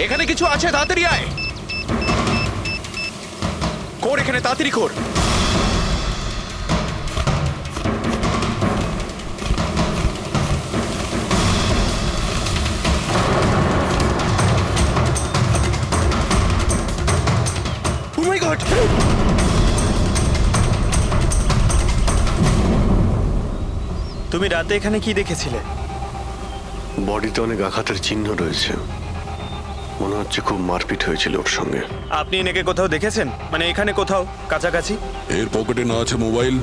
এখানে কিছু আছে, তাড়াতাড়ি আয়। কর এখানে, তাড়াতাড়ি কর। Oh my God! তুমি রাতে এখানে কি দেখেছিলে? বডিতে অনেক আঘাতের চিহ্ন রয়েছে, মনে হচ্ছে খুব মারপিট হয়েছিল ওর সঙ্গে। আপনি এনাকে কোথাও দেখেছেন? মানে এখানে কোথাও কাছাকাছি? এর পকেটে না আছে মোবাইল,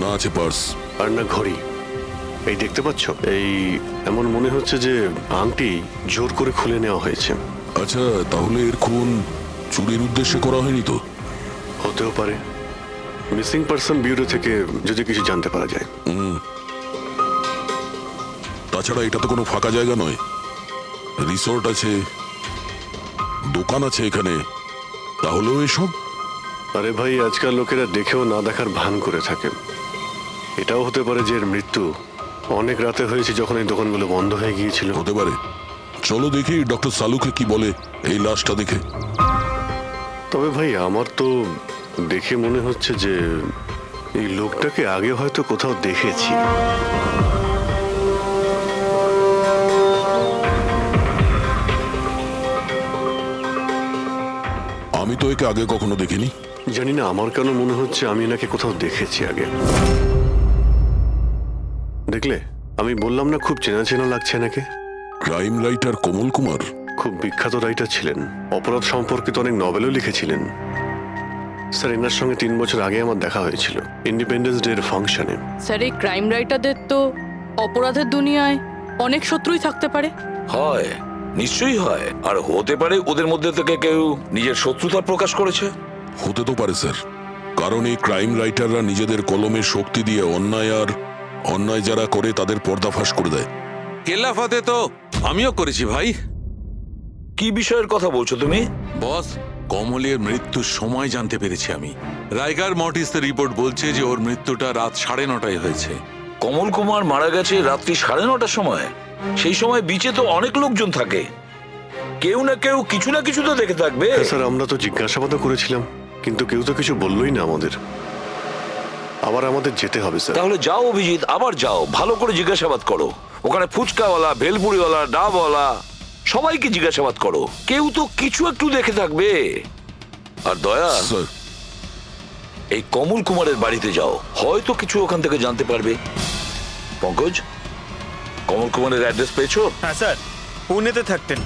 না আছে পার্স, আর না ঘড়ি। এই দেখতে পাচ্ছ, এই এমন মনে হচ্ছে যে আংটি জোর করে খুলে নেওয়া হয়েছে। আচ্ছা, তাহলে এর খুন চুরির উদ্দেশ্যে করা হয়নি তো? হতেও পারে। মিসিং পারসন ব্যুরো থেকে যদি কিছু জানতে পারা যায়। তাছাড়া এটা তো কোনো ফাঁকা জায়গা নয়, রিসোর্ট আছে, দোকান আছে এখানে, তাহলেও এসব? আরে ভাই, আজকাল লোকেরা দেখেও না দেখার ভান করে থাকে। এটাও হতে পারে যে এর মৃত্যু অনেক রাতে হয়েছে, যখন এই দোকানগুলো বন্ধ হয়ে গিয়েছিল। হতে পারে। চলো দেখি ডক্টর সালুকে কি বলে এই লাশটা দেখে। তবে ভাই, আমার তো দেখে মনে হচ্ছে যে এই লোকটাকে আগে হয়তো কোথাও দেখেছি। আমি তো একে আগে কখনো দেখিনি। জানি না, আমার কেন মনে হচ্ছে আমি এনাকে কোথাও দেখেছি আগে। দেখলে, আমি বললাম না খুব চেনা চেনা লাগছে এনাকে। ক্রাইম রাইটার কমল কুমার? খুব বিখ্যাত রাইটার ছিলেন, অপরাধ সম্পর্কিত অনেক নভেলও লিখেছিলেন। স্যার, এনার সঙ্গে 3 বছর আগে আমার দেখা হয়েছিল ইন্ডিপেন্ডেন্স ডে এর ফাংশনে। স্যার, এই ক্রাইম রাইটারদের তো অপরাধের দুনিয়ায় অনেক শত্রুই থাকতে পারে। হয়, নিশ্চয়ই হয়। আর হতে পারে ওদের মধ্যে থেকে কেউ নিজের শত্রুতা প্রকাশ করেছে। হতে তো পারে স্যার, কারণ এই ক্রাইম রাইটাররা নিজেদের কলমের শক্তি দিয়ে অন্যায় যারা করে তাদের পর্দাফাশ করে দেয়। কেল্লাফাতে তো আমিও করেছি ভাই। কি বিষয়ের কথা বলছো তুমি? বস, কমলের মৃত্যুর সময় জানতে পেরেছি আমি। রাইগার মর্টিসের রিপোর্ট বলছে যে ওর মৃত্যুটা রাত 9:30টায় হয়েছে। কমল কুমার মারা গেছে রাত্রি 9:30টার সময়। সেই সময় বিচে তো অনেক লোকজন থাকে, কেউ না কেউ কিছু না কিছু তো দেখে থাকবে। হ্যাঁ স্যার, আমরা তো জিজ্ঞাসাবাদও করেছিলাম, কিন্তু কেউ তো কিছু বললোই না আমাদের। আবার আমাদের যেতে হবে স্যার। তাহলে যাও অভিজিৎ, আবার যাও, ভালো করে জিজ্ঞাসাবাদ করো। ওখানে ফুচকাওয়ালা, ভেলপুরিওয়ালা, ডাবওয়ালা সবাইকে জিজ্ঞাসাবাদ করো, কেউ তো কিছু একটু দেখে থাকবে। আর দয়া, স্যার, এই কমল কুমারের বাড়িতে যাও, হয়তো কিছু ওখান থেকে জানতে পারবে। পঙ্কজ, কমল কুমারের অ্যাড্রেস পেয়েছো? হ্যাঁ স্যার, পুনেতে থাকতেন।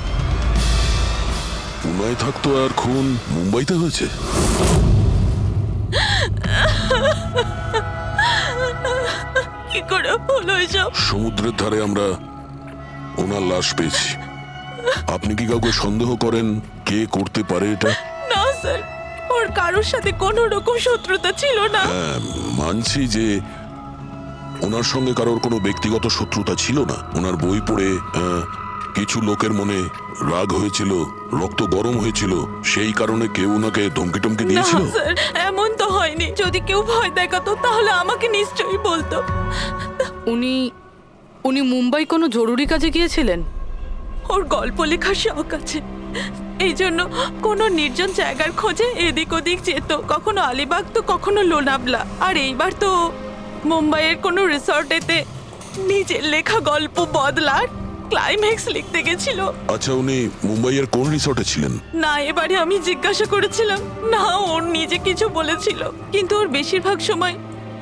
পুনায় থাকতো আর খুন মুম্বাইতে হয়েছে? কি করে হলো এসব? সমুদ্রের ধারে আমরা ওনার লাশ পেয়েছি। আপনি কি কাউকে সন্দেহ করেন কে করতে পারে এটা? না স্যার, ওর কারোর সাথে কোনো রকম শত্রুতা ছিল না। হ্যাঁ, মানছি যে ওনার সঙ্গে কারোর কোনো ব্যক্তিগত শত্রুতা ছিল না। ওনার বই পড়ে কিছু লোকের মনে রাগ হয়েছিল, রক্ত গরম হয়েছিল, সেই কারণে কেউ ওনাকে ধমকি টমকি না দিয়েছিল। স্যার, এমন তো হয়নি। যদি কেউ ভয় দেখাতো তাহলে আমাকে নিশ্চয়ই বলতো। উনি মুম্বাই কোনো জরুরি কাজে গিয়েছিলেন। ওর গল্প লেখার শখ আছে, এই জন্য কোনো নির্জন জায়গার খোঁজে এদিক ওদিক যেত, কখনো আলিবাগ তো কখনো লোনাভলা। আর এইবার তো মুম্বাইয়ের কোনো রিসর্টেতে নিজের লেখা গল্প বদলার ক্লাইম্যাক্স লিখতে গেছিল। আচ্ছা, উনি মুম্বাইয়ের কোন রিসর্টে ছিলেন? না, এবারে আমি জিজ্ঞাসা করেছিলাম না, ওর নিজে কিছু বলেছিল, কিন্তু ওর বেশিরভাগ সময়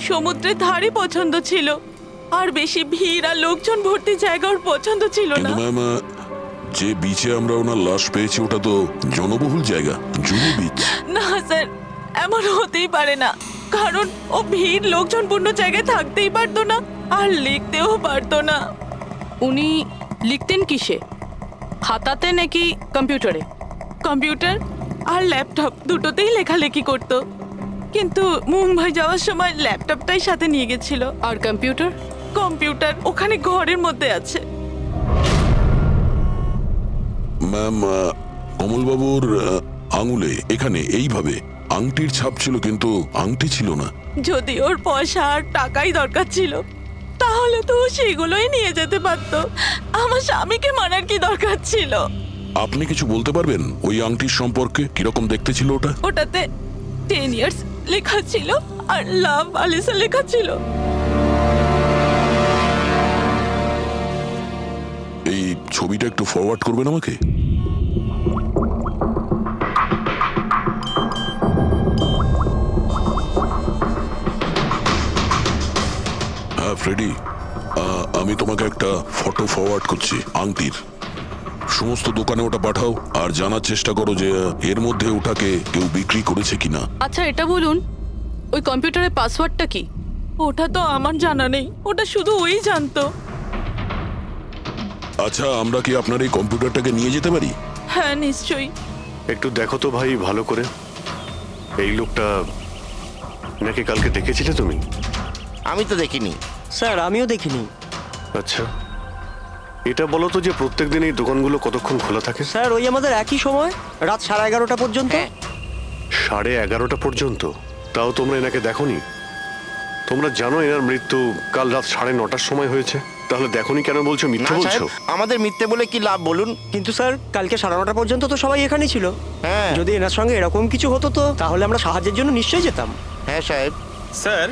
সমুদ্রের ধারে পছন্দ ছিল, আর বেশি ভিড় আর লোকজন ভর্তি জায়গা ওর পছন্দ ছিল না। কিন্তু ম্যাম, যে বিচে আমরা ওনার লাশ পেয়েছি ওটা তো জনবহুল জায়গা, জুহু বিচ। না স্যার, এমন হতেই পারে না, কারণ ও ভিড় লোকজনপূর্ণ জায়গায় থাকতেই পারতো না, আর লিখতেও পারতো না। উনি লিখতেন কিসে? খাতাতে নাকি কম্পিউটারে? কম্পিউটার আর ল্যাপটপ দুটোতেই লেখালেখি করতো, কিন্তু মুম্বাই যাওয়ার সময় ল্যাপটপটাই সাথে নিয়ে গেছিল। আর কম্পিউটার ওখানে ঘরের মধ্যে আছে। ম্যাম, কমলবাবুর আঙুলে এখানে এইভাবে আংটির ছাপ ছিল, কিন্তু আংটি ছিল না। যদি ওর পয়সা আর টাকাই দরকার ছিল তাহলে তো ও সেগুলোই নিয়ে যেতে পারতো। আমার স্বামীকে মারার কি দরকার ছিল? আপনি কিছু বলতে পারবেন ওই আংটির সম্পর্কে কিরকম দেখতে ছিল ওটা? ওটাতে 10 ইয়ার্স লেখা ছিল আর লাভ আলিসা লেখা ছিল। এই ছবিটা একটু ফরওয়ার্ড করবেন আমাকে। হ্যাঁ ফ্রেডি, আমি তোমাকে একটা ফটো ফরওয়ার্ড করছি আংটির। সমস্ত দোকানে ওটা পাঠাও আর জানার চেষ্টা করো যে এর মধ্যে ওটাকে কেউ বিক্রি করেছে কিনা। আচ্ছা এটা বলুন, ওই কম্পিউটারের পাসওয়ার্ডটা কি? ওটা তো আমার জানা নেই, ওটা শুধু ওই জানতো। আচ্ছা, আমরা কি আপনার এই কম্পিউটারটাকে নিয়ে যেতে পারি? হ্যাঁ নিশ্চয়ই। একটু দেখো তো ভাই ভালো করে, এই লোকটা নাকি কালকে দেখেছিলে তুমি? আমি তো দেখিনি। স্যার আমিও দেখিনি। আচ্ছা, এটা বলো তো যে প্রত্যেকদিন এই দোকানগুলো কতক্ষণ খোলা থাকে? স্যার ওই আমাদের একই সময়, রাত 11:30 পর্যন্ত। হ্যাঁ। 11:30 পর্যন্ত? তাও তোমরা এনাকে দেখোনি? তোমরা জানো এনার মৃত্যু কাল রাত 9:30টার সময় হয়েছে, তাহলে দেখোনি কেন বলছো? না মিথ্যে বলছো? সাহেব, আমাদের মিথ্যে বলে কি লাভ বলুন? কিন্তু স্যার কালকে 9:30 পর্যন্ত তো সবাই এখানেই ছিল। হ্যাঁ। যদি এনার সঙ্গে এরকম কিছু হতো তো তাহলে আমরা সাহায্যের জন্য নিশ্চয়ই যেতাম। হ্যাঁ সাহেব। স্যার,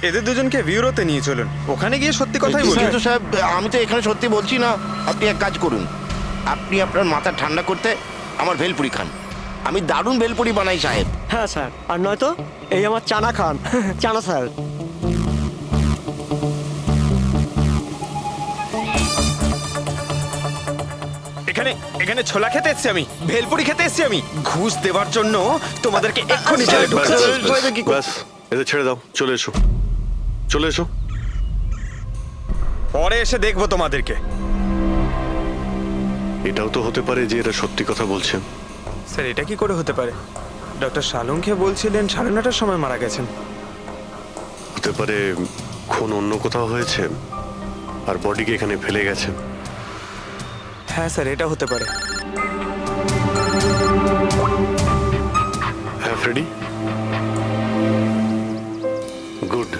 এদের দুজনকে ভিউরোতে নিয়ে চলুন, ওখানে গিয়ে সত্যি কথাই বলুন। কিন্তু সাহেব, আমি তো এখানে সত্যি বলছি না। আপনি এক কাজ করুন, আপনি আপনার মাথা ঠান্ডা করতে আমার ভেলপুরি খান। আমি দারুণ ভেলপুরি বানাই সাহেব। হ্যাঁ স্যার, আর নয়তো এই আমার চানা খান। চানা স্যার। এখানে এখানে ছোলা খেতে এসেছি আমি, ভেলপুরি খেতে এসেছি আমি। ঘুষ দেওয়ার জন্য তোমাদেরকে এক্ষুনি জেলে ব্যাস, ঢোকাচ্ছি। ব্যাস, ব্যাস, এদের ছেড়ে দাও, চলে এসো, চলে এসো। পরে এসে দেখবো তোমাদেরকে। এটাও তো হতে পারে যে এরা সত্যি কথা বলছে। স্যার, এটা কি করে হতে পারে? ডক্টর শালুংকে বলছিলেন 9:30টার সময় মারা গেছেন। হতে পারে খুন অন্য কোথাও হয়েছে আর বডিকে এখানে ফেলে গেছে। হ্যাঁ স্যার, এটা হতে পারে। হ্যাঁ ফ্রেডি, গুড,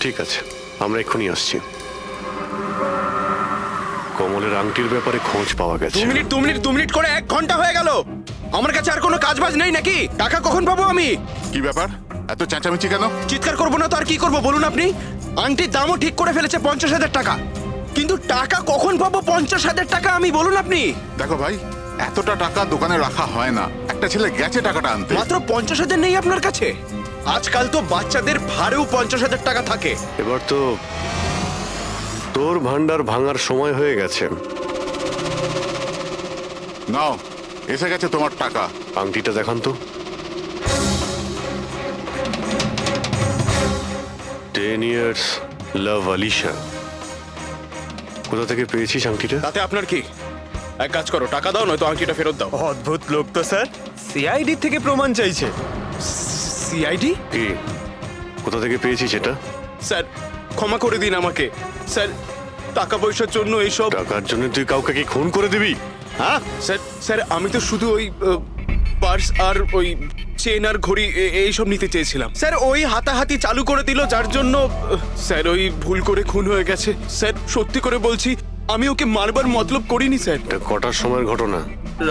ঠিক আছে, আমরা এক্ষুনি আসছি। কমলের আংটির ব্যাপারে খোঁজ পাওয়া গেছে। 2 মিনিট করে 1 ঘন্টা হয়ে গেল। আমার কাছে আর কোনো কাজবাজ নেই নাকি? টাকা কখন পাবো আমি? কি ব্যাপার, এত চেঁচামেচি কেন? চিৎকার করবো না তো আর কি করবো বলুন আপনি? আংটির দামও ঠিক করে ফেলেছে 50,000 টাকা, কিন্তু টাকা কখন পাবো 50,000 টাকা আমি বলুন আপনি? দেখো ভাই, এতটা টাকা দোকানে রাখা হয় না। একটা ছেলে গেছে টাকাটা আনতে। মাত্র 50,000 নেই আপনার কাছে? আজকাল তো বাচ্চাদের ভাড়েও 50,000 টাকা থাকে। এবার তো তোর ভান্ডার ভাঙার সময় হয়ে গেছে। নাও, এসে গেছে তোমার টাকা। আংটিটা দেখান তো। 10 years লাভ আলিশা। কোথা থেকে পেয়েছিস আংটিটা? তাতে আপনার কি? এক কাজ করো, টাকা দাও, নয়তো আংটিটা ফেরত দাও। অদ্ভুত লোক তো স্যার, সিআইডি থেকে প্রমাণ চাইছে। সিআইডি? কি, কোথা থেকে পেয়েছিস এটা? স্যার ক্ষমা করে দিন আমাকে। স্যার, টাকা পয়সার জন্য এইসব। টাকার জন্য তুই কাউকে কি খুন করে দিবি? হ্যাঁ স্যার স্যার, আমি তো শুধু ওই পার্স আর ওই চেন আর ঘড়ি এইসব নিতে চেয়েছিলাম। স্যার ওই হাতাহাতি চালু করে দিল, যার জন্য স্যার ওই ভুল করে খুন হয়ে গেছে। স্যার সত্যি করে বলছি, আমি ওকে মারবার মতলব করিনি স্যার। এটা কটার সময়ের ঘটনা?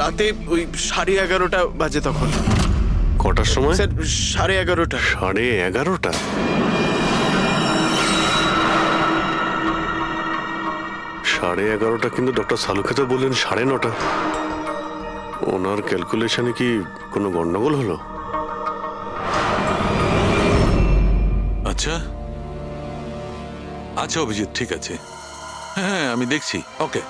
রাতে ওই 11:30 বাজে তখন। কটার সময়? স্যার 11:30। 11:30? সাড়ে 11:30 কিন্তু ডক্টর সালুকে তো বললেন 9:30। ওনার ক্যালকুলেশনে কি কোনো গন্ডগোল হলো? আচ্ছা আচ্ছা অভিজিৎ, ঠিক আছে, হ্যাঁ আমি দেখছি। ওকে,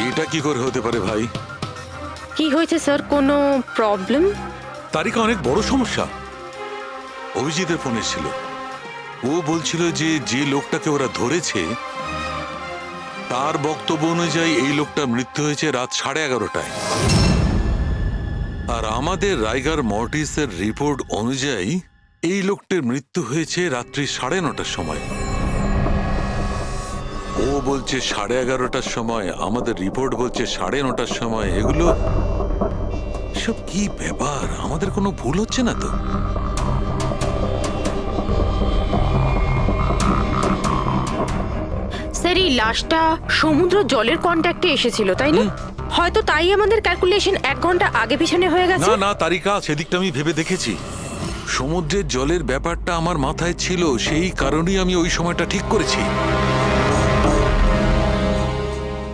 এটা কি করে হতে পারে ভাই? কি হয়েছে স্যার, কোনো প্রবলেম? তারিকা অনেক বড় সমস্যা। অভিজিতের ফোন এসেছিল, ও বলছিল যে যে লোকটাকে ওরা ধরেছে তার বক্তব্য অনুযায়ী এই লোকটার মৃত্যু হয়েছে রাত 11:30টায়। আর আমাদের রাইগার মর্টিসের রিপোর্ট অনুযায়ী এই লোকটির মৃত্যু হয়েছে রাত্রি 9:30টার সময়। ও বলছে 11:30টার সময়, আমাদের রিপোর্ট বলছে 9:30টার সময়। এগুলো এসব কি ব্যাপার? আমাদের কোনো ভুল হচ্ছে না তো? স্যার এই লাশটা সমুদ্র জলের কন্ট্যাক্টে এসেছিল তাই না? হয়তো তাই আমাদের ক্যালকুলেশন 1 ঘন্টা আগে পিছনে হয়ে গেছে। না না তারিকা, সেদিকটা আমি ভেবে দেখেছি। সমুদ্রের জলের ব্যাপারটা আমার মাথায় ছিল, সেই কারণেই আমি ওই সময়টা ঠিক করেছি।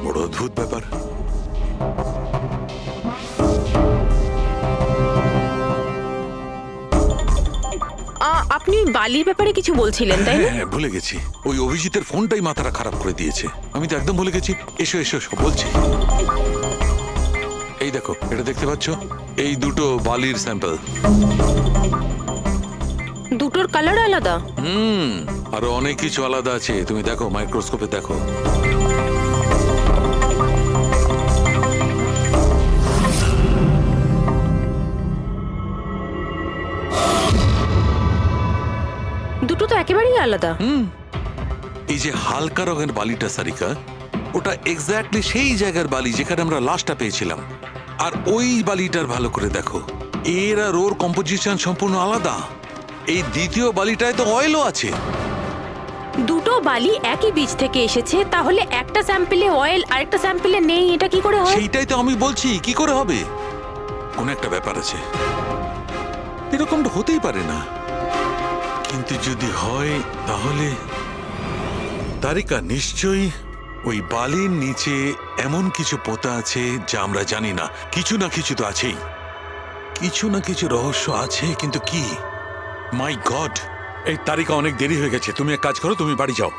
বড় অদ্ভুত ব্যাপার। আপনি বালির ব্যাপারে কিছু বলছিলেন তাই না? হ্যাঁ, ভুলে গেছি। ওই অভিজিতের ফোনটাই মাথাটা খারাপ করে দিয়েছে। আমি তো একদম ভুলে গেছি। এসো এসো, সব বলছি। এই দেখো, এটা দেখতে পাচ্ছ? এই দুটো বালির স্যাম্পল। দুটোর কালার আলাদা। আরো অনেক কিছু আলাদা আছে, তুমি দেখো, মাইক্রোস্কোপে দেখো। দুটো তো একেবারেই আলাদা। এই যে হালকা রঙের বালিটা সারিকা, ওটা এক্স্যাক্টলি সেই জায়গার বালি যেখানে আমরা লাশটা পেয়েছিলাম। আর ওই বালিটার ভালো করে দেখো, এর আর ওর কম্পোজিশন সম্পূর্ণ আলাদা। এই দ্বিতীয় বালিটায় তো অয়েলও আছে। দুটো বালি একই বীজ থেকে এসেছে, তাহলে একটা স্যাম্পলে অয়েল আরেকটা স্যাম্পলে নেই, এটা কি করে হয়? সেইটাই তো আমি বলছি, কি করে হবে? কোন একটা ব্যাপার আছে, এরকমটা হতেই পারে না। কিন্তু যদি হয় তাহলে তারিকা নিশ্চয়ই ওই বালির নিচে এমন কিছু পোতা আছে যা আমরা জানি না। কিছু না কিছু তো আছেই, কিছু না কিছু রহস্য আছে, কিন্তু কি? মাই গড, এই তারিকা অনেক দেরি হয়ে গেছে। তুমি এক কাজ করো, তুমি বাড়ি যাও।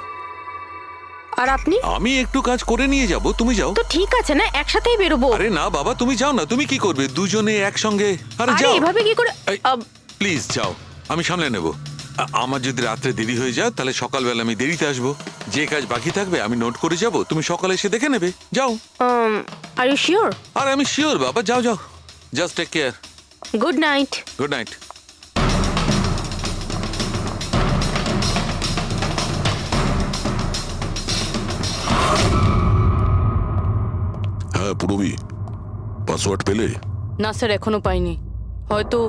আর আপনি? আমি একটু কাজ করে নিয়ে যাব, তুমি যাও। তো ঠিক আছে না, একসাথেই বেরোবো। আরে না বাবা, তুমি যাও না। তুমি কি করবে দুজনে একসঙ্গে? আরে আরে যাও। এভাবে কি করে? প্লিজ যাও, আমি সামলে নেব। আমার যদি রাত্রে দেরি হয়ে যায় তাহলে সকালবেলা আমি দেরিতে আসবো। যে কাজ বাকি থাকবে আমি নোট করে যাব, তুমি সকালে এসে দেখে নেবে। যাও। Are you sure? আর আমি শিওর বাবা, যাও যাও, just take care. Good night. Good night. হ্যাঁ পুরবি, পাসওয়ার্ড পেলে? না স্যার, এখনো পাইনি। হয়তো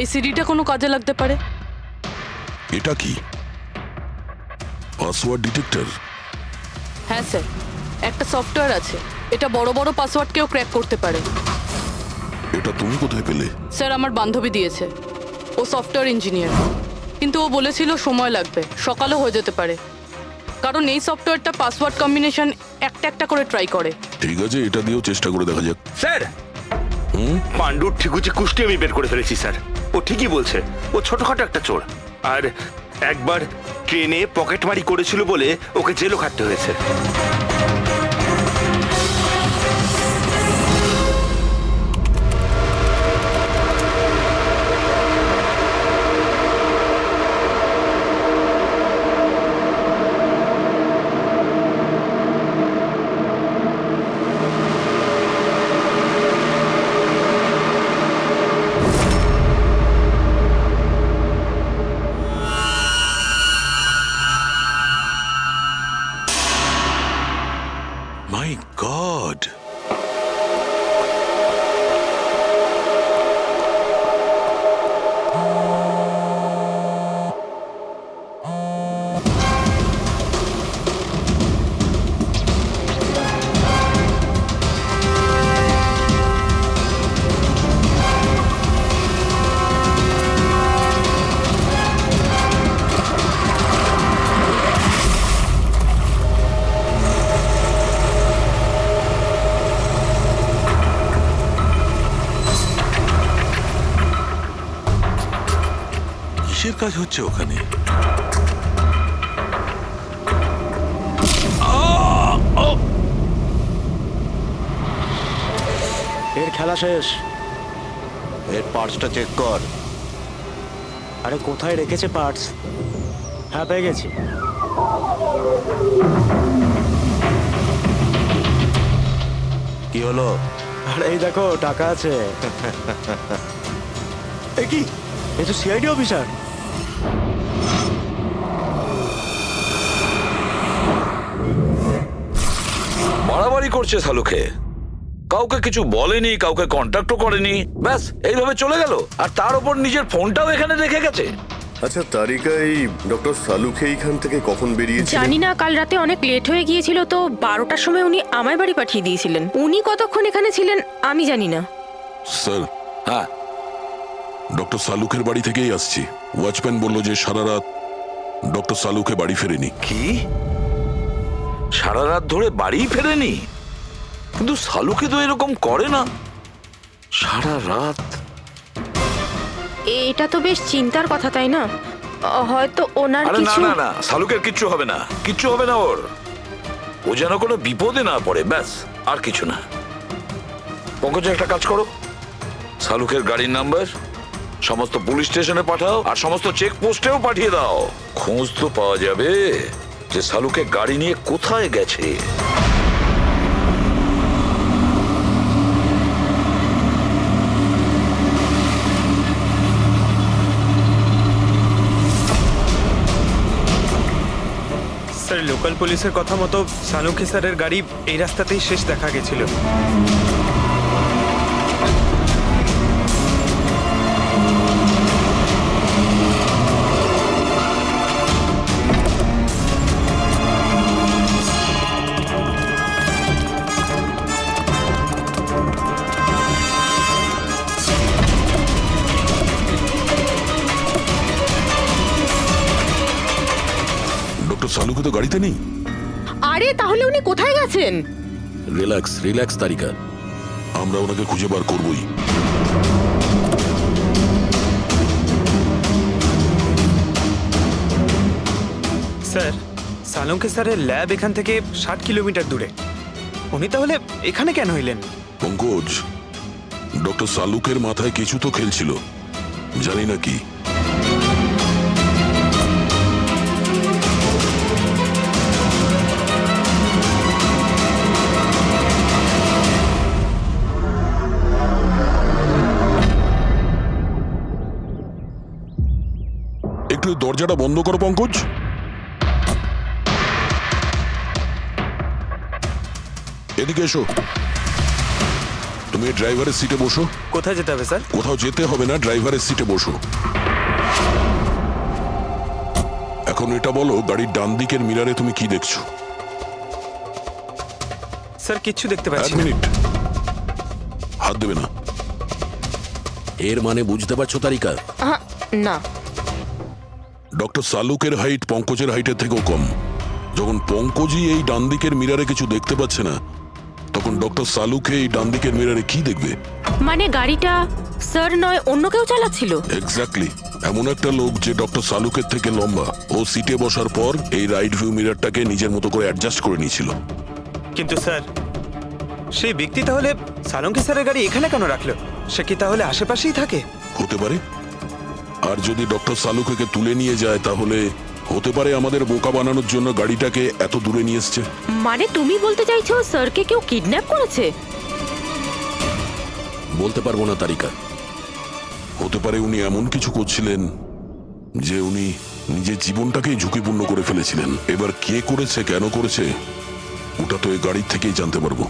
এই সিডিটা কোনো কাজে লাগতে পারে। এটা কি পাসওয়ার্ড ডিটেক্টর? হ্যাঁ স্যার, একটা সফটওয়্যার আছে, এটা বড় বড় পাসওয়ার্ডকেও ক্র্যাক করতে পারে। এটা তুমি কোথায় পেলে? স্যার, আমার বান্ধবী দিয়েছে। ও সফটওয়্যার ইঞ্জিনিয়ার, কিন্তু ও বলেছিল সময় লাগবে, সকালও হয়ে যেতে পারে, কারণ এই সফটওয়্যারটা পাসওয়ার্ড কম্বিনেশন একটা একটা করে ট্রাই করে। ঠিক আছে, এটা দিয়েও চেষ্টা করে দেখা যাক। স্যার, পাণ্ডুর ঠিকুচি কুষ্টি আমি বের করে ফেলেছি স্যার। ও ঠিকই বলছে, ও ছোটখাটো একটা চোর। আর একবার ট্রেনে পকেটমারি করেছিল বলে ওকে জেলও খাটতে হয়েছে। মাই গড, কিসের কাজ হচ্ছে ওখানে? এর খেলা শেষ। এর পার্টসটা চেক কর। আরে কোথায় রেখেছে পার্টস? হ্যাঁ, পেয়ে গেছি। কি হলো? আরে এই দেখো, টাকা আছে। এ কি? এ তো সিআইডি অফিসার। বাড়াবাড়ি করছে শালুকে। কাউকে কিছু বলেনি, কাউকে কন্ট্যাক্টও করেনি, ব্যাস এইভাবে চলে গেল। আর তার উপর নিজের ফোনটাও এখানে রেখে গেছে। আচ্ছা তারিকা, এই ডক্টর সালুকে এইখান থেকে কখন বেরিয়েছে? জানি না, কাল রাতে অনেক লেট হয়ে গিয়েছিল তো 12টার সময় উনি আমায় বাড়ি পাঠিয়ে দিয়েছিলেন। উনি কতক্ষণ এখানে ছিলেন আমি জানি না। স্যার, হ্যাঁ, ডক্টর সালুকের বাড়ি থেকেই আসছি। ওয়াচম্যান বলল যে সারা রাত ডক্টর সালুকে বাড়ি ফেরেনি। কি সারা রাত ধরে বাড়ি ফেরেনি? কিন্তু সালুকে তো এরকম করে না। সারা রাত? এটা তো বেশ চিন্তার কথা, তাই না? হয়তো ওনার আরে না কিছু না না, সালুকের কিচ্ছু হবে না, কিচ্ছু হবে না ওর। ও যেন কোনো বিপদে না পড়ে, ব্যাস, আর কিছু না। পঙ্কজ, একটা কাজ করো, সালুকের গাড়ির নাম্বার সমস্ত পুলিশ স্টেশনে পাঠাও আর সমস্ত চেক পোস্টেও পাঠিয়ে দাও। খোঁজ তো পাওয়া যাবে যে সালুকে গাড়ি নিয়ে কোথায় গেছে। স্যার, লোকাল পুলিশের কথা মতো সালুকে স্যারের গাড়ি এই রাস্তাতেই শেষ দেখা গেছিল। ডক্টর সালুকে তো গাড়িতে নেই। আরে তাহলে উনি কোথায় গেছেন? রিল্যাক্স রিল্যাক্স তারিকা, আমরা ওনাকে খুঁজে বার করবই। স্যার, সালুকে স্যারের ল্যাব এখান থেকে 60 কিলোমিটার দূরে। উনি তাহলে এখানে কেন এলেন? পঙ্কজ, ডক্টর সালুকের মাথায় কিছু তো খেলছিল, জানি না কি। একটু দরজাটা বন্ধ করো পঙ্কজ। এদিকে এসো। তুমি ড্রাইভারের সিটে বসো। কোথায় যেতে হবে স্যার? কোথাও যেতে হবে না, ড্রাইভারের সিটে বসো। এখন এটা বলো, গাড়ির ডান দিকের মিরারে তুমি কি দেখছো? স্যার, কিচ্ছু দেখতে এক পাচ্ছি না। মিনিট, হাত দেবে না। এর মানে বুঝতে পারছো তারিকা? না। ডক্টর সালুকের হাইট পঙ্কজের হাইটের থেকেও কম। যখন পঙ্কজই এই ডান দিকের মিরারে কিছু দেখতে পাচ্ছে না, তখন ডক্টর সালুকে এই ডান দিকের মিরারে কি দেখবে? মানে গাড়িটা স্যার নয়, অন্য কেউ চালাচ্ছিল? এক্স্যাক্টলি, এমন একটা লোক যে ডক্টর সালুকের থেকে লম্বা। ও সিটে বসার পর এই রাইট ভিউ মিরারটাকে নিজের মতো করে অ্যাডজাস্ট করে নিয়েছিল। কিন্তু স্যার, সেই ব্যক্তি তাহলে সালুকে স্যারের গাড়ি এখানে কেন রাখলো? সে কি তাহলে আশেপাশেই থাকে? হতে পারে। আর যদি ডক্টর সালুকে তুলে নিয়ে যায়, তাহলে হতে পারে আমাদের বোকা বানানোর জন্য গাড়িটাকে এত দূরে নিয়ে এসছে। মানে তুমি বলতে চাইছো স্যারকে কেউ কিডন্যাপ করেছে? বলতে পারবো না তারিকা। হতে পারে উনি এমন কিছু করছিলেন যে উনি নিজের জীবনটাকেই ঝুঁকিপূর্ণ করে ফেলেছিলেন। এবার কে করেছে, কেন করেছে, ওটা তো এই গাড়ির থেকেই জানতে পারবো।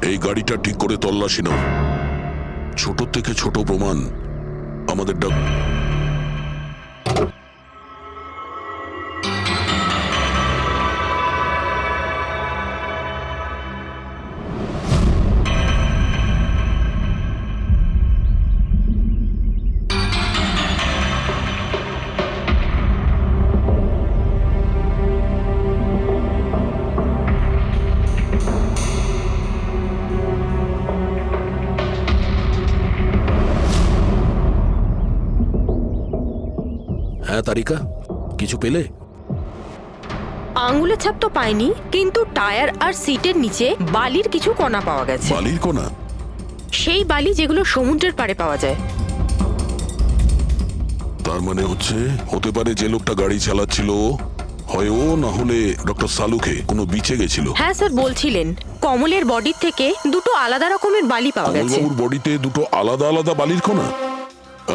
এই গাড়িটা ঠিক করে তল্লাশি নাও। ছোট থেকে ছোট প্রমাণ আমাদের হ্যাঁ তারিকা, কিছু পেলে? আঙ্গুলের ছাপ তো পাইনি, কিন্তু টায়ার আর সিটের নিচে বালির কিছু কণা পাওয়া গেছে। বালির কণা? সেই বালি যেগুলো সমুদ্রের পাড়ে পাওয়া যায়। তার মানে হচ্ছে হতে পারে যে লোকটা গাড়ি চালাচ্ছিল হয় ও, না হলে ডক্টর সালুকে কোনো বিচে গেছিল। হ্যাঁ স্যার, বলছিলেন কমলের বডির থেকে দুটো আলাদা রকমের বালি পাওয়া গেছে। কমলবাবুর বডিতে দুটো আলাদা আলাদা বালির কণা?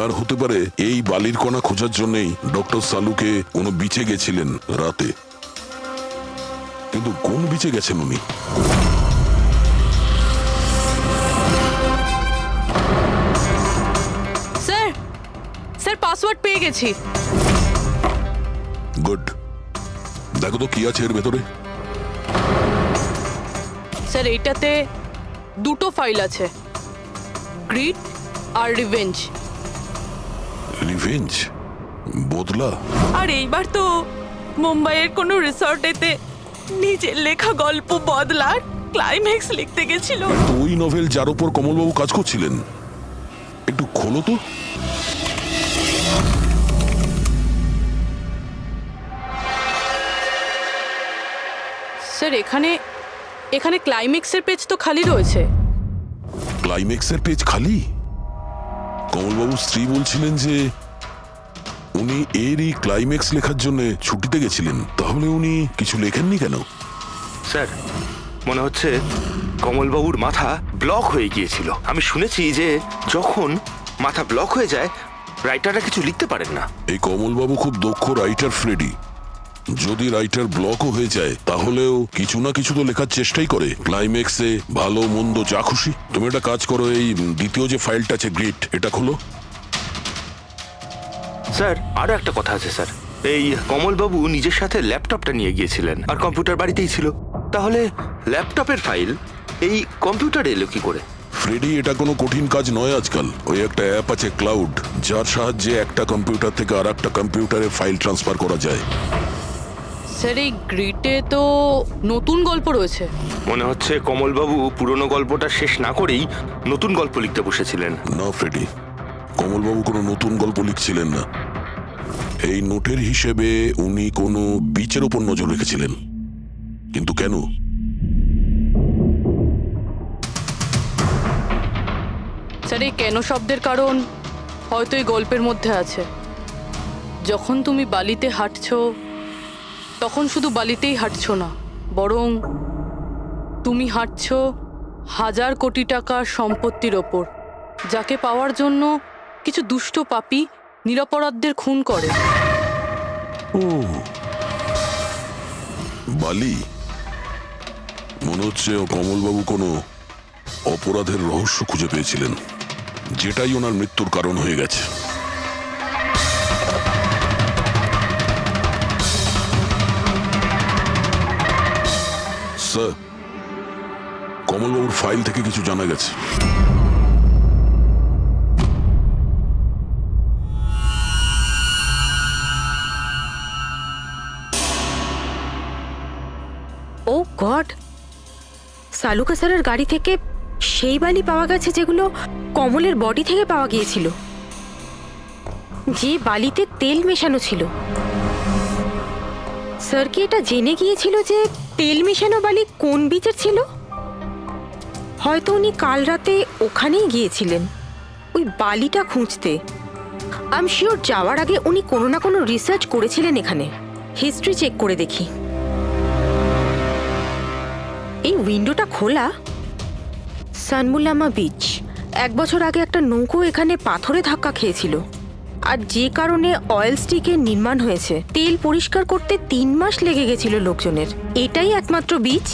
আর হতে পারে এই বালির কণা খোঁজার জন্যই ডক্টর সালুকে কোনো বিচে গেছিলেন রাতে। কিন্তু কোন বিচে গেছেন উনি? পাসওয়ার্ড পেয়ে গেছি। গুড। দেখো তো কি আছে এর ভেতরে। স্যার এইটাতে দুটো ফাইল আছে, গ্রিড আর রিভেঞ্জ। রিভেঞ্জ? বদলা? আর এইবার তো মুম্বাইয়ের কোনো রিসর্টেতে নিজের লেখা গল্প বদলার ক্লাইম্যাক্স লিখতে গেছিল। তো ওই নভেল যার উপর কমলবাবু কাজ করছিলেন, একটু খোলো তো। স্যার এখানে এখানে ক্লাইম্যাক্সের পেজ তো খালি রয়েছে। ক্লাইম্যাক্সের পেজ খালি? কমলবাবুর স্ত্রী বলছিলেন যে উনি এরই ক্লাইম্যাক্স লেখার জন্য ছুটিতে গেছিলেন। তাহলে উনি কিছু লেখেননি কেন? স্যার মনে হচ্ছে কমলবাবুর মাথা ব্লক হয়ে গিয়েছিল। আমি শুনেছি যে যখন মাথা ব্লক হয়ে যায় রাইটাররা কিছু লিখতে পারেন না। এই কমলবাবু খুব দক্ষ রাইটার ফ্রেডি। যদি রাইটার ব্লকও হয়ে যায় তাহলেও কিছু না কিছু তো লেখার চেষ্টাই করে। ক্লাইম্যাক্সে ভালো মন্দ যা খুশি। তুমি একটা কাজ করো, এই দ্বিতীয় যে ফাইলটা আছে গ্রিড, এটা খোলো। স্যার আরো একটা কথা আছে স্যার, এই কমলবাবু নিজের সাথে ল্যাপটপটা নিয়ে গিয়েছিলেন আর কম্পিউটার বাড়িতেই ছিল। তাহলে ল্যাপটপের ফাইল এই কম্পিউটারে এলো কি করে? ফ্রেডি, এটা কোনো কঠিন কাজ নয় আজকাল। ওই একটা অ্যাপ আছে ক্লাউড, যার সাহায্যে একটা কম্পিউটার থেকে আর একটা কম্পিউটারে ফাইল ট্রান্সফার করা যায়। স্যার এই গ্রিডে তো নতুন গল্প রয়েছে। মনে হচ্ছে কমলবাবু পুরনো গল্পটা শেষ না করেই নতুন গল্প লিখতে বসেছিলেন। না ফ্রেডি, কমলবাবু কোনো নতুন গল্প লিখছিলেন না। এই নোটের হিসেবে উনি কোনো বিচের ওপর নজর রেখেছিলেন। কিন্তু কেন? স্যার এই কেন শব্দের কারণ হয়তো এই গল্পের মধ্যে আছে। যখন তুমি বালিতে হাঁটছো তখন শুধু বালিতেই হাঁটছো না, বরং তুমি হাঁটছো 1000 কোটি টাকার সম্পত্তির ওপর, যাকে পাওয়ার জন্য কিছু দুষ্ট পাপী নিরপরাধদের খুন করে। ও বালি। মনে হচ্ছে কমলবাবু কোনো অপরাধের রহস্য খুঁজে পেয়েছিলেন, যেটাই ওনার মৃত্যুর কারণ হয়ে গেছে। স্যার, কমলবাবুর ফাইল থেকে কিছু জানা গেছে। ও গড, সালুকা স্যারের গাড়ি থেকে সেই বালি পাওয়া গেছে যেগুলো কমলের বডি থেকে পাওয়া গিয়েছিল, যে বালিতে তেল মেশানো ছিল। স্যার কি এটা জেনে গিয়েছিল যে তেল মেশানো বালি কোন বিচের ছিল? হয়তো উনি কাল রাতে ওখানেই গিয়েছিলেন ওই বালিটা খুঁজতে। আই এম শিওর যাওয়ার আগে উনি কোনো না কোনো রিসার্চ করেছিলেন এখানে। হিস্ট্রি চেক করে দেখি। এই উইন্ডোটা খোলা। সানমুলামা বিচ, 1 বছর আগে একটা নৌকো এখানে পাথরে ধাক্কা খেয়েছিল, আর যে কারণে অয়েল স্টিকের নির্মাণ হয়েছে। তেল পরিষ্কার করতে 3 মাস লেগে গেছিল লোকজনের। এটাই একমাত্র বিচ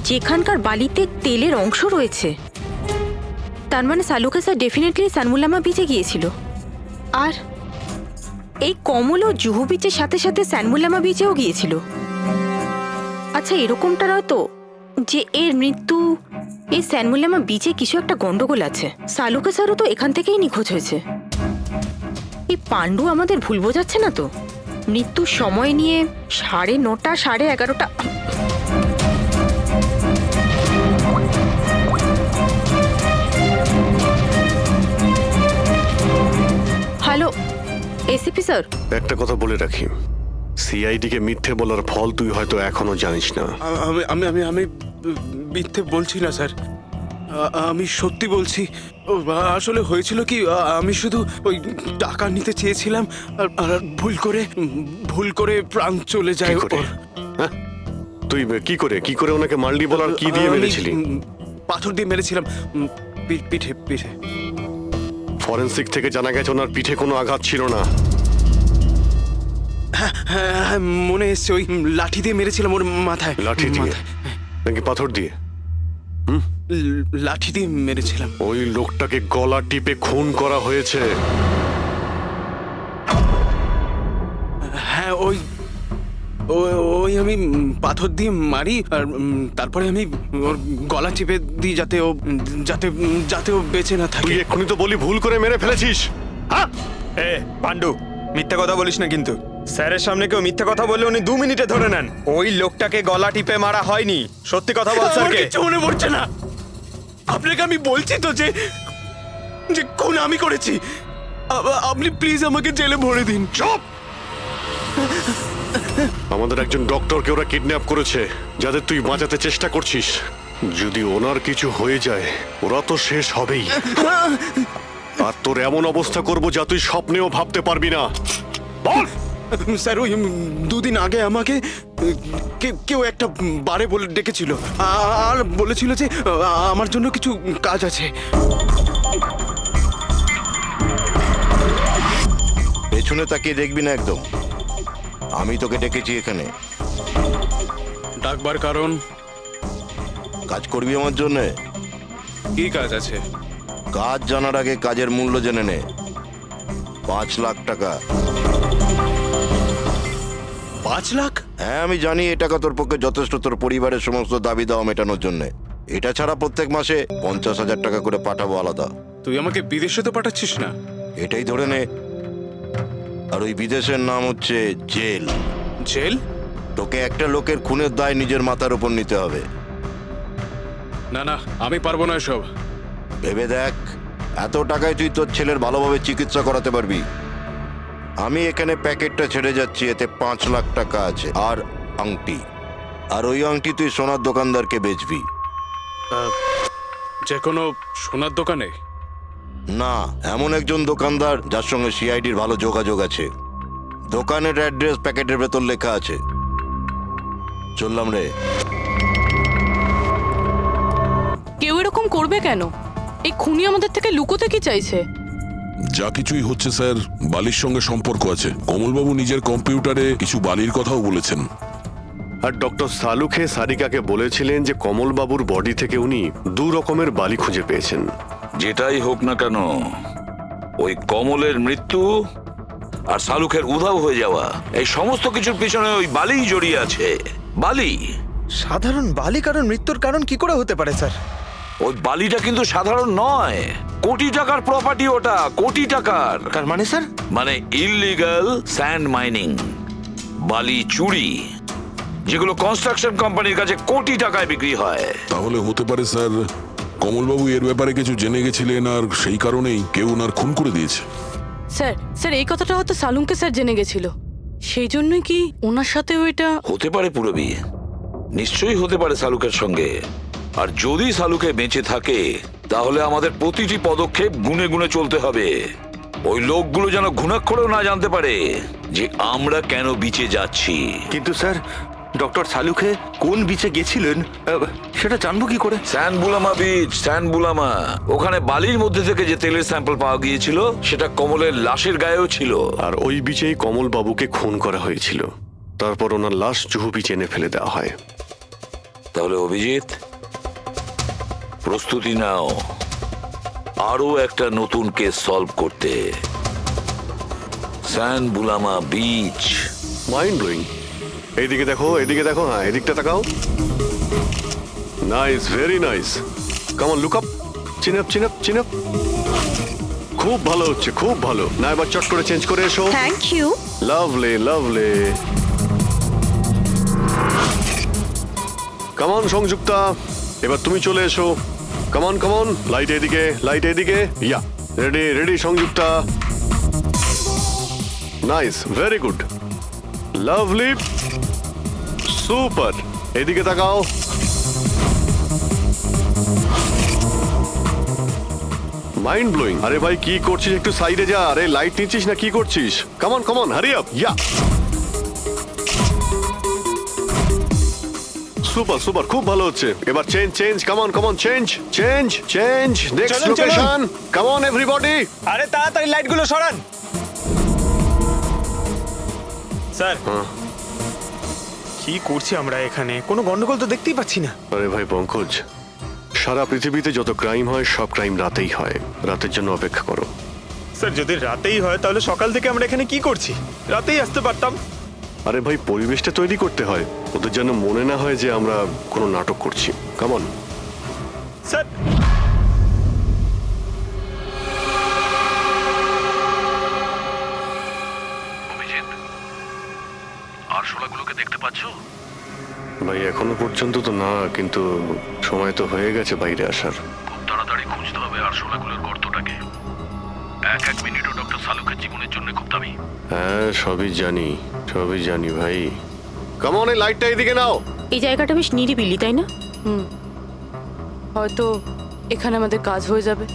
যেখানকার বালিতে তেলের অংশ রয়েছে। তার মানে সালুকা স্যার ডেফিনেটলি সানমুলামা বিচে গিয়েছিল। আর এই কমলও জুহু বিচের সাথে সাথে সানমুলামা বিচেও গিয়েছিল। আচ্ছা, এরকমটা নয় তো যে এর মৃত্যু এই সানমুলামা বিচে কিছু একটা গন্ডগোল আছে? সালুকা স্যারও তো এখান থেকেই নিখোঁজ হয়েছে। এই পাণ্ডু আমাদের ভুল বোঝাচ্ছে না তো? মৃত্যুর সময় নিয়ে 9:30 11:30। হ্যালো এসিপি স্যার, একটা কথা বলে রাখি, সিআইডি কে মিথ্যে বলার ফল তুই হয়তো এখনো জানিস না। আমি আমি আমি আমি মিথ্যে বলছি না স্যার, আমি সত্যি বলছি। আসলে হয়েছিল কি, আমি শুধু ওই টাকা নিতে চেয়েছিলাম আর ভুল করে প্রাণ চলে যায় ওর। হ্যাঁ, তুই কি করে ওনাকে মাল্ডি বলার কি দিয়ে মেরেছিলি? পাথর দিয়ে মেরেছিলাম, পিঠে পিঠে। ফরেনসিক থেকে জানা গেছে ওনার পিঠে কোনো আঘাত ছিল না। হ্যাঁ, মনে এসছে, ওই লাঠি দিয়ে মেরেছিলাম ওর মাথায়। লাঠি দিয়ে নাকি পাথর দিয়ে? লাঠি দিয়ে মেরেছিলাম। ওই লোকটাকে গলা টিপে খুন করা হয়েছে। ওই আমি পাথর দিয়ে মারি আর তারপরে আমি ওর গলা চিপে দিই যাতে ও বেঁচে না থাকে। তুই এক্ষুনি তো বলি ভুল করে মেরে ফেলেছিস। হ্যাঁ, এ পাণ্ডু, মিথ্যা কথা বলিস না কিন্তু। স্যারের সামনে কেউ মিথ্যা কথা বললে উনি 2 মিনিটে ধরে নেন। ওই লোকটাকে গলা টিপে মারা হয়নি। সত্যি কথা বল আমার স্যারকে। কিচ্ছু মনে পড়ছে না। আপনাকে আমি বলছি তো যে খুন আমি করেছি। আপনি প্লিজ আমাকে জেলে ভরে দিন। চুপ! আমাদের একজন ডক্টরকে ওরা কিডন্যাপ করেছে, যাদের তুই বাঁচাতে চেষ্টা করছিস। যদি ওনার কিছু হয়ে যায় ওরা তো শেষ হবেই। আর তোর এমন অবস্থা করবো যা তুই স্বপ্নেও ভাবতে পারবি না। বল! স্যার ওই 2 দিন আগে আমাকে কেউ একটা বারে বলে ডেকেছিল আর বলেছিল যে আমার জন্য কিছু কাজ আছে। পেছনে তাকিয়ে দেখবি না একদম। আমি তোকে ডেকেছি এখানে। ডাকবার কারণ? কাজ করবি আমার জন্য। কি কাজ আছে? কাজ জানার আগে কাজের মূল্য জেনে নে। 5 লাখ টাকা। 5 লাখ? হ্যাঁ, আমি জানি এই টাকা তোর পক্ষে যথেষ্ট তোর পরিবারের সমস্ত দাবি দাওয়া মেটানোর জন্য। এটা ছাড়া প্রত্যেক মাসে 50,000 টাকা করে পাঠাবো আলাদা। তুই আমাকে বিদেশে তো পাঠাচ্ছিস না? এটাই ধরে নে। আর ওই বিদেশের নাম হচ্ছে জেল। জেল? তোকে একটা লোকের খুনের দায় নিজের মাথার উপর নিতে হবে। না না, আমি পারবো না এসব। ভেবে দেখ, এত টাকায় তুই তোর ছেলের ভালোভাবে চিকিৎসা করাতে পারবি। আমি এখানে প্যাকেটটা ছেড়ে যাচ্ছি, এতে 5 লাখ টাকা আছে আর আংটি। আর ওই আংটি তুই সোনার দোকানদারকে বেচবি। যে কোনো সোনার দোকানে? না, এমন একজন দোকানদার যার সঙ্গে সিআইডির ভালো যোগাযোগ আছে। দোকানের অ্যাড্রেস প্যাকেটের ভেতর লেখা আছে। চললাম রে। কেউ এরকম করবে কেন? এই খুনি আমাদের থেকে লুকোতে কি চাইছে? যা কিছুই হচ্ছে স্যার, বালির সঙ্গে সম্পর্ক আছে। কমলবাবু নিজের কম্পিউটারে কিছু বালির কথাও বলেছেন। আর ডক্টর সালুখে সারিকাকে বলেছিলেন যে কমলবাবুর বডি থেকে উনি 2 রকমের বালি খুঁজে পেয়েছেন। যেটাই হোক না কেন, ওই কমলের মৃত্যু আর শালুকের উধাও হয়ে যাওয়া, এই সমস্ত কিছুর পিছনে ওই বালিই জড়িয়ে আছে। বালি। সাধারণ বালি কারণ মৃত্যুর কারণ কি করে হতে পারে স্যার? ওই বালিটা কিন্তু সাধারণ নয়, কোটি টাকার প্রপার্টি ওটা, কোটি টাকার। তার মানে স্যার? মানে ইললিগাল স্যান্ড মাইনিং, বালি চুরি, যেগুলো কনস্ট্রাকশন কোম্পানির কাছে কোটি টাকায় বিক্রি হয়। তাহলে হতে পারে স্যার কমলবাবু এর ব্যাপারে কিছু জেনে গেছিলেন আর সেই কারণেই কেউ ওনার খুন করে দিয়েছে। স্যার এই কথাটা হয়তো সালুঙ্কে স্যার জেনে গেছিল, সেই জন্যই কি ওনার সাথে ওইটা হতে পারে। পুরবি নিশ্চয়ই হতে পারে শালুকের সঙ্গে। আর যদি শালুকে বেঁচে থাকে তাহলে আমাদের প্রতিটি পদক্ষেপ গুনে গুনে চলতে হবে। ওই লোকগুলো যেন ঘুণাক্ষরেও না জানতে পারে যে আমরা কেন বিচে যাচ্ছি। কিন্তু স্যার, ডক্টর সালুখে কোন বিচে গেছিলেন সেটা জানবো কি করে? স্যানবুলামা বিচ, স্যানবুলামা। ওখানে বালির মধ্যে থেকে যে তেলের স্যাম্পল পাওয়া গিয়েছিল সেটা কমলের লাশের গায়েও ছিল। আর ওই বিচেই কমলবাবুকে খুন করা হয়েছিল। তারপর ওনার লাশ জুহু বিচে এনে ফেলে দেওয়া হয়। তাহলে অভিজিৎ, প্রস্তুতি নাও আরো একটা নতুন কেস সলভ করতে। স্যানবুলামা বিচ। Mind blowing. এইদিকে দেখো, এদিকে দেখো, হ্যাঁ এদিকটা তাকাও। Nice, very nice. Come on, look up, chin up, chin up, chin up. খুব ভালো হচ্ছে, খুব ভালো। না এবার চট করে চেঞ্জ করে এসো। Thank you. Lovely, lovely. Come on Sanjukta, এবার তুমি চলে এসো। Come on, come on. Light এদিকে, লাইট এদিকে। Yeah, ready, ready Sanjukta. Nice, very good, lovely, super. এদিকে তাকাও। Mind blowing. আরে ভাই কি করছিস? একটু সাইডে যা। আরে লাইট নিচ্ছিস না কি করছিস? Come on, come on, hurry up. Yeah, super, super, খুব ভালো হচ্ছে। এবার change, change, come on, come on, change, change, change. Next চলুন, লোকেশন। Come on everybody. আরে তাড়াতাড়ি লাইটগুলো সরান। স্যার, কি করছি আমরা এখানে? কোনো গন্ডগোল তো দেখতেই পাচ্ছি না। আরে ভাই পঙ্কজ, সারা পৃথিবীতে যত ক্রাইম হয় সব ক্রাইম রাতেই হয়। রাতের জন্য অপেক্ষা করো। স্যার, যদি রাতেই হয় তাহলে সকাল থেকে আমরা এখানে কি করছি? রাতেই আসতে পারতাম। আরে ভাই, পরিবেশটা তৈরি করতে হয়, ওদের যেন মনে না হয় যে আমরা কোনো নাটক করছি। কামন। স্যার আর শোলাগুলোকে দেখতে পাচ্ছো? ভাই এখনো পর্যন্ত তো না, কিন্তু সময় তো হয়ে গেছে বাইরে আসার। খুব তাড়াতাড়ি খুঁজতে হবে আর শোলাগুলোর গর্তটাকে। এক মিনিটও ডক্টর সালুকের জীবনের জন্য খুব দামি। হ্যাঁ, সবই জানি ভাই। কামন, এই লাইটটা এদিকে নাও। এই জায়গাটা বেশ নিরিবিলি, তাই না? হয়তো এখানে আমাদের কাজ হয়ে যাবে।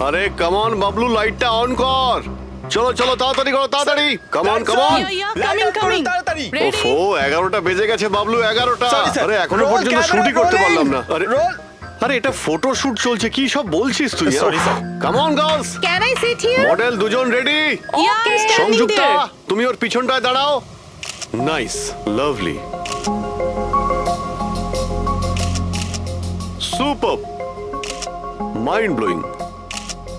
আরে কামন বাবলু, লাইটটা অন কর। চলো চলো, তাড়াতাড়ি করো, তাড়াতাড়ি। Come on come on. তাড়াতাড়ি। ওফো, 11টা বেজে গেছে বাবলু, 11টা। Sorry, sir. আরে এখনো Roll পর্যন্ত camera শুটই করতে rolling. পারলাম না। আরে Roll. আরে এটা ফটো শুট চলছে, কি সব বলছিস তুই? Sorry, sir. Come on girls, can I sit here? Model দুজন রেডি। সংযুক্তা, তুমি ওর পিছনটায় দাঁড়াও। Nice, lovely, super, mind blowing.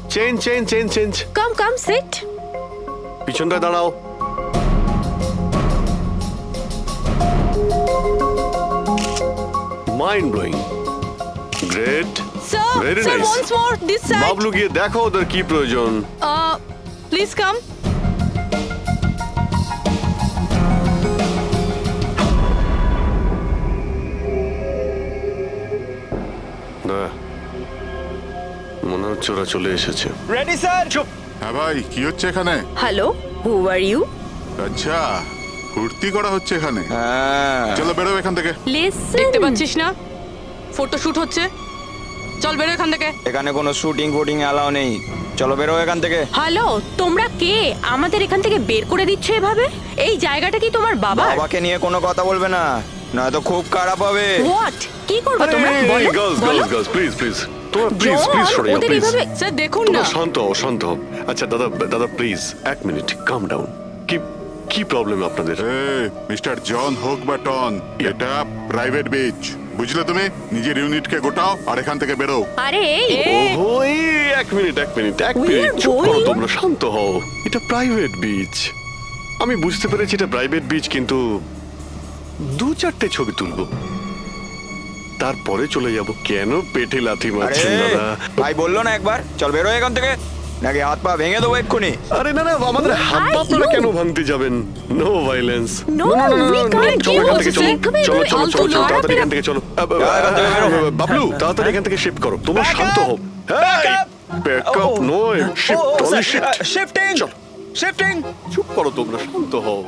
Change. Come sit. পিছনটায় দাঁড়াও। Mind blowing, great, very nice. once more this side. Bablu, গিয়ে দেখো ওদের কি প্রয়োজন। Please come. না, মনে হচ্ছে ওরা চলে এসেছে। Ready sir. চুপ। হ্যাঁ ভাই, কি হচ্ছে এখানে? Hello, who are you? আচ্ছা, ফুর্তি করা হচ্ছে এখানে। হ্যাঁ। চলো বেরো এখান থেকে। লিসেন। দেখতে পাচ্ছিস না ফটো শুট হচ্ছে? চল বেরো এখান থেকে। এখানে কোনো শুটিং ফুটিং অ্যালাউ নেই। চলো বেরো এখান থেকে। হ্যালো, তোমরা কে? আমাদের এখান থেকে বের করে দিচ্ছ এভাবে? এই জায়গাটা কি তোমার বাবার? বাবাকে নিয়ে কোনো কথা বলবে না, নয়তো খুব খারাপ হবে। হোয়াট? কি করবে তোমরা? বলো, বলো। গার্লস প্লিজ তোমরা প্লিজ জন, সরে যাও ওদের প্লিজ। এভাবে- স্যার দেখুন না। শান্ত হও। আচ্ছা দাদা প্লিজ এক মিনিট, কাম ডাউন। কি প্রবলেম আপনাদের? মিস্টার জন হোক বা টন, এটা প্রাইভেট বিচ, বুঝলে তুমি? নিজের ইউনিটকে গোটাও আর এখান থেকে বেরো। আরে এই, ওহো, এক মিনিট We are চুপ করো going- তোমরা, শান্ত হও। এটা প্রাইভেট বিচ, আমি বুঝতে পেরেছি এটা প্রাইভেট বিচ, কিন্তু 2-4টে ছবি তুলবো, তারপরে চলে যাব। কেন পেটে লাথি মারছেন দাদা? ভাই বললো না একবার চল বেরো এখান থেকে, নাকি হাত পা ভেঙে দেবো এক্ষুনি। আরে না আমাদের হাত পা আপনারা কেন ভাঙতে যাবেন? No violence. No, we can't চলো এখান do থেকে, this. চলো এভাবে চলো চলো ফালতু চলো চলো, লড়াই তাড়াতাড়ি পেরা- এখান থেকে চলো। এখান থেকে বেরো। বাবলু, তাড়াতাড়ি এখান থেকে শিফট করো, তোমরা শান্ত হও। ব্যাকআপ নয়, shift, only shift. Shifting shifting চুপ করো তোমরা, শান্ত হও।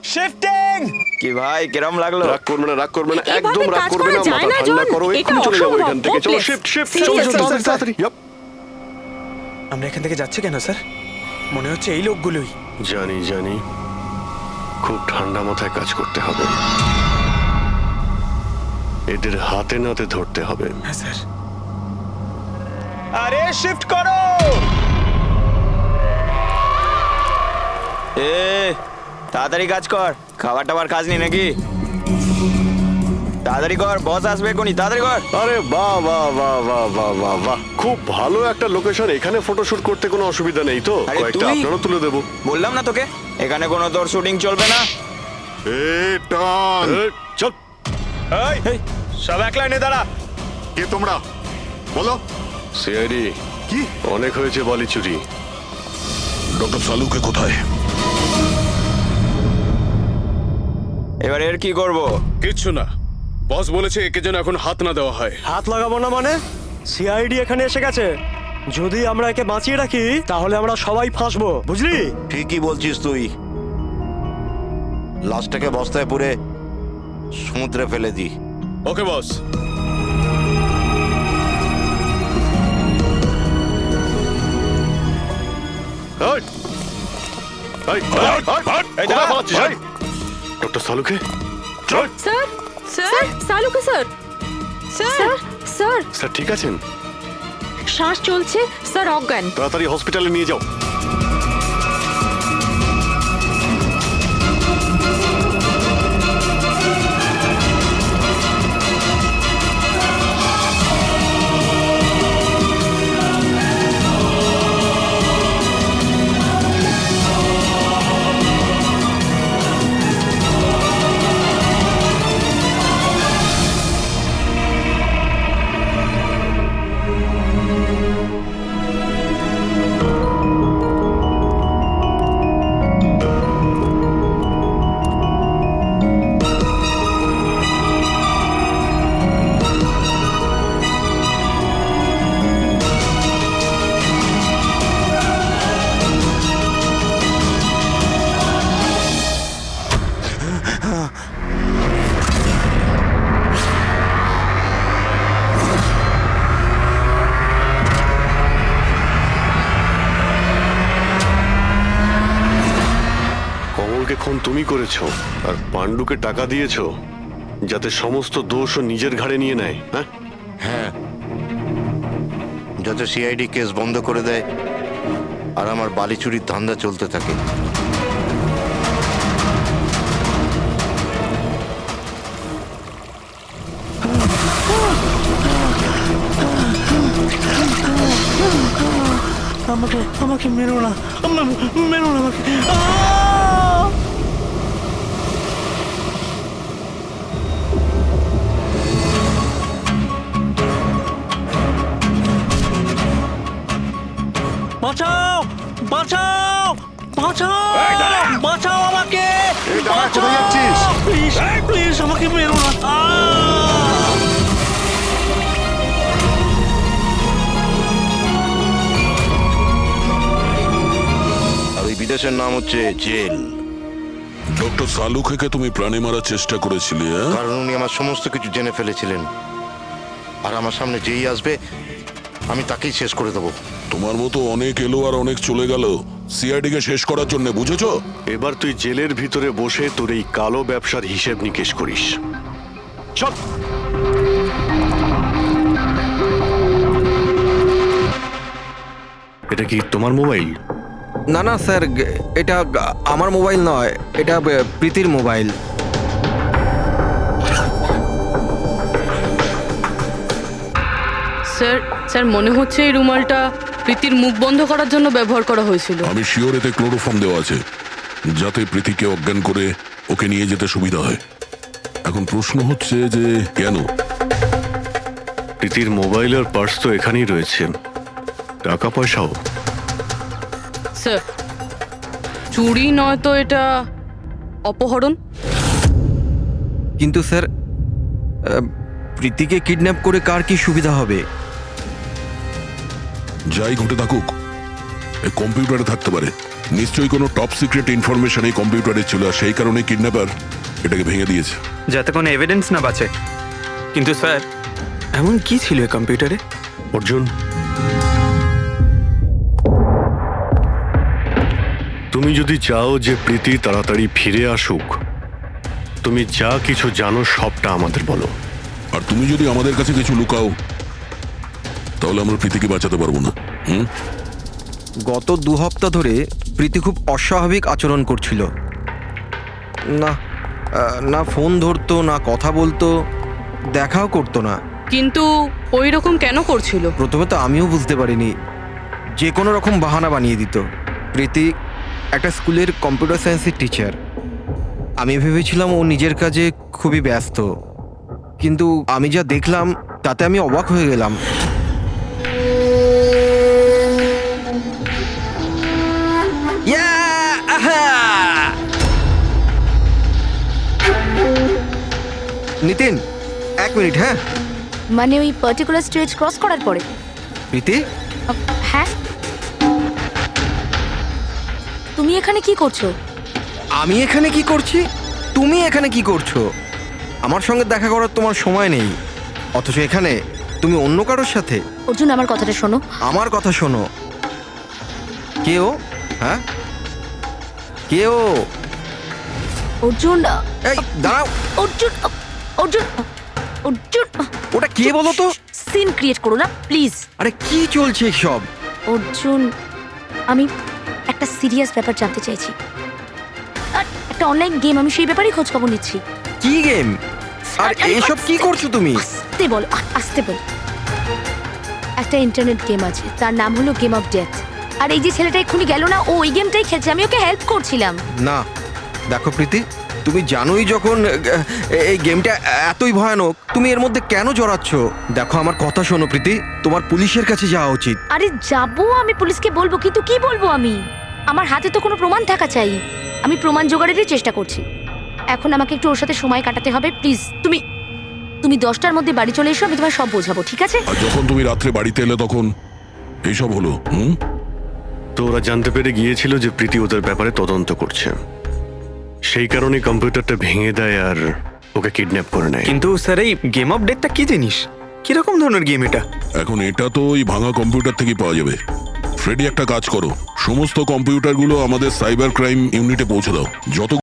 শিফটিং। কি ভাই কিরম লাগলো? রাগ করবে না, এভাবে একদম রাগ কাজ করবে করা না, যায় মাথা না, ঠান্ডা জন। করো, এটা এক্ষুনি চলে যাবো অসম্ভব, এখান থেকে। চলো hopeless. শিফট চলো Seriously, তাড়াতাড়ি তাড়াতাড়ি। Yup. আমরা এখান থেকে যাচ্ছি কেন স্যার? মনে হচ্ছে এই লোকগুলোই। জানি খুব ঠান্ডা মাথায় কাজ করতে হবে, এদের হাতে নাতে ধরতে হবে। হ্যাঁ স্যার। আরে শিফট করো। তাড়াতাড়ি কাজ কর, খাবার টাবার কাজ নেই নাকি? তাড়াতাড়ি কর, বস আসবে এখনই, তাড়াতাড়ি কর। আরে বাহ, খুব ভালো একটা লোকেশন, এখানে ফটোশুট করতে কোনো অসুবিধা নেই তো? আরে কয়েকটা তুই- আপনারও তুলে দেবো। বললাম না তোকে এখানে কোনো তোর শুটিং চলবে না। টন, চল। এই, সব এক লাইনে দাঁড়া। কে তোমরা? বলো। সিআইডি। কি? অনেক হয়েছে বালি চুরি। ডক্টর সালুকে কোথায়? এবার এর কি করব? কিচ্ছু না, বস বলেছে একে যেন এখন হাত না দেওয়া হয়। হাত লাগাবো না মানে? সিআইডি এখানে এসে গেছে, যদি আমরা একে বাঁচিয়ে রাখি তাহলে আমরা সবাই ফাঁসবো, বুঝলি? ঠিকই বলছিস তুই, লাশটাকে বস্তায় পুরে সমুদ্রে ফেলে দি। Okay boss. Doctor Salunke sir, sir, Salunke sir, sir, sir, sir ঠিক আছেন? শ্বাস চলছে স্যার, অজ্ঞান। তাড়াতাড়ি হসপিটালে নিয়ে যাও। খুন তুমি করেছো আর পাণ্ডুকে টাকা দিয়েছো যাতে সমস্ত দোষ ও নিজের ঘাড়ে নিয়ে নেয়, হ্যাঁ? হ্যাঁ, যাতে সিআইডি কেস বন্ধ করে দেয় আর আমার বালি চুরির ধান্দা চলতে থাকে। আমাকে মেরো না, মেরো না আমাকে। বাঁচাও, বাঁচাও, বাঁচাও, বাঁচাও আমাকে। কোথায় যাচ্ছিস? প্লিজ, প্লিজ আমাকে মেরো না। আর ওই বিদেশের নাম হচ্ছে জেল। ডক্টর সালুখেকে তুমি প্রাণে মারার চেষ্টা করেছিলে, হ্যাঁ? কারণ উনি আমার সমস্ত কিছু জেনে ফেলেছিলেন, আর আমার সামনে যেই আসবে আমি তাকেই শেষ করে দেবো। তোমার মতো অনেক এলো আর অনেক চলে গেল সিআইডি কে শেষ করার জন্য, বুঝেছো? এবার তুই জেলের ভিতরে বসে তোর এই কালো ব্যবসার হিসেব নিকেশ করিস। চল। এটা কি তোমার মোবাইল? না না স্যার, এটা আমার মোবাইল নয়, এটা প্রীতির মোবাইল। স্যার স্যার মনে হচ্ছে এই রুমালটা প্রীতির মুখ বন্ধ করার জন্য ব্যবহার করা হয়েছিল। আমি শিওর এতে ক্লোরোফর্ম দেওয়া আছে যাতে প্রীতিকে অজ্ঞান করে ওকে নিয়ে যেতে সুবিধা হয়। এখন প্রশ্ন হচ্ছে যে কেন? প্রীতির মোবাইল আর পার্স তো এখানেই রয়েছে, টাকা পয়সাও। স্যার চুরি নয় তো এটা অপহরণ। কিন্তু স্যার, প্রীতিকে কিডন্যাপ করে কার কি সুবিধা হবে? যাই ঘটে থাকুক এই কম্পিউটারে থাকতে পারে, নিশ্চয়ই কোনো টপ সিক্রেট ইনফরমেশন এই কম্পিউটারে ছিল, আর সেই কারণে কিডন্যাপার এটাকে ভেঙে দিয়েছে। যাতে কোনো এভিডেন্স না বাঁচে। কিন্তু স্যার, এমন কি ছিল এই কম্পিউটারে? অর্জুন, তুমি যদি চাও যে প্রীতি তাড়াতাড়ি ফিরে আসুক, তুমি যা কিছু জানো সবটা আমাদের বলো। আর তুমি যদি আমাদের কাছে কিছু লুকাও তাহলে আমরা প্রীতিকে বাঁচাতে পারবো না। গত 2 সপ্তাহ ধরে প্রীতি খুব অস্বাভাবিক আচরণ করছিল। না না ফোন ধরতো, না কথা বলতো, দেখাও করতো না। কিন্তু ওই রকম কেন করছিল? প্রথমে তো আমিও বুঝতে পারিনি, যে কোনো রকম বাহানা বানিয়ে দিত। প্রীতি একটা স্কুলের কম্পিউটার সায়েন্সের টিচার। আমি ভেবেছিলাম ও নিজের কাজে খুবই ব্যস্ত, কিন্তু আমি যা দেখলাম তাতে আমি অবাক হয়ে গেলাম। নিতিন, 1 মিনিট। হ্যাঁ, মানে ওই পার্টিকুলার স্টেজ ক্রস করার পরে? প্রীতি, হ্যাঁ, তুমি এখানে কি করছো? আমি এখানে কি করছি? তুমি এখানে কি করছো? আমার সঙ্গে দেখা করার তোমার সময় নেই, অথচ এখানে তুমি অন্য কারোর সাথে। অর্জুন, আমার কথাটা শোনো। আমার কথা শোনো। কে ও? হ্যাঁ, কে ও? অর্জুন, এই দাঁড়াও। অর্জুন, অর্জুন, অর্জুন, ওটা কে বলো তো? সিন ক্রিয়েট করো না প্লিজ। আরে কি চলছে সব? অর্জুন, আমি একটা সিরিয়াস ব্যাপার জানতে চাইছি। আর একটা অনলাইন গেম, আমি সেই ব্যাপারেই খোঁজ খবর নিচ্ছি। কি গেম? আর এসব কি করছো তুমি? আস্তে বল, আস্তে বল। একটা ইন্টারনেট গেম আছে, তার নাম হলো গেম অফ ডেথ। আর এই যে ছেলেটা এক্ষুনি গেল না, ও ওই গেমটাই খেলছে, আমি ওকে হেল্প করছিলাম। না দেখো প্রীতি, তুমি জানোই যখন এই গেমটা এতই ভয়ানক, তুমি এর মধ্যে কেন জড়াচ্ছ? দেখো আমার কথা শোনো প্রীতি, তোমার পুলিশের কাছে যাওয়া উচিত। আরে যাবো, আমি পুলিশকে বলবো, কিন্তু কি বলবো আমি? আমার হাতে তো কোনো প্রমাণ থাকা চাই। আমি প্রমাণ জোগাড়েরই চেষ্টা করছি। এখন আমাকে একটু ওর সাথে সময় কাটাতে হবে। প্লিজ তুমি 10টার মধ্যে বাড়ি চলে এসো, আমি তোমায় সব বোঝাবো, ঠিক আছে? আর যখন তুমি রাত্রে বাড়িতে এলে তখন এইসব হলো। তো ওরা জানতে পেরে গিয়েছিল যে প্রীতি ওদের ব্যাপারে তদন্ত করছে, সেই কারণে কম্পিউটারটা ভেঙে দেয় আর ওকে কিডন্যাপ করে নেয়। কিন্তু স্যার, এই গেম অফ ডেথটা কি জিনিস? কিরকম ধরনের গেম এটা? এখন এটা তো ওই ভাঙা কম্পিউটার থেকে পাওয়া যাবে। ফ্রেডি, একটা কাজ করো, সমস্ত কম্পিউটারগুলো আমাদের সাইবার ক্রাইম ইউনিটে পৌঁছে দাও। যত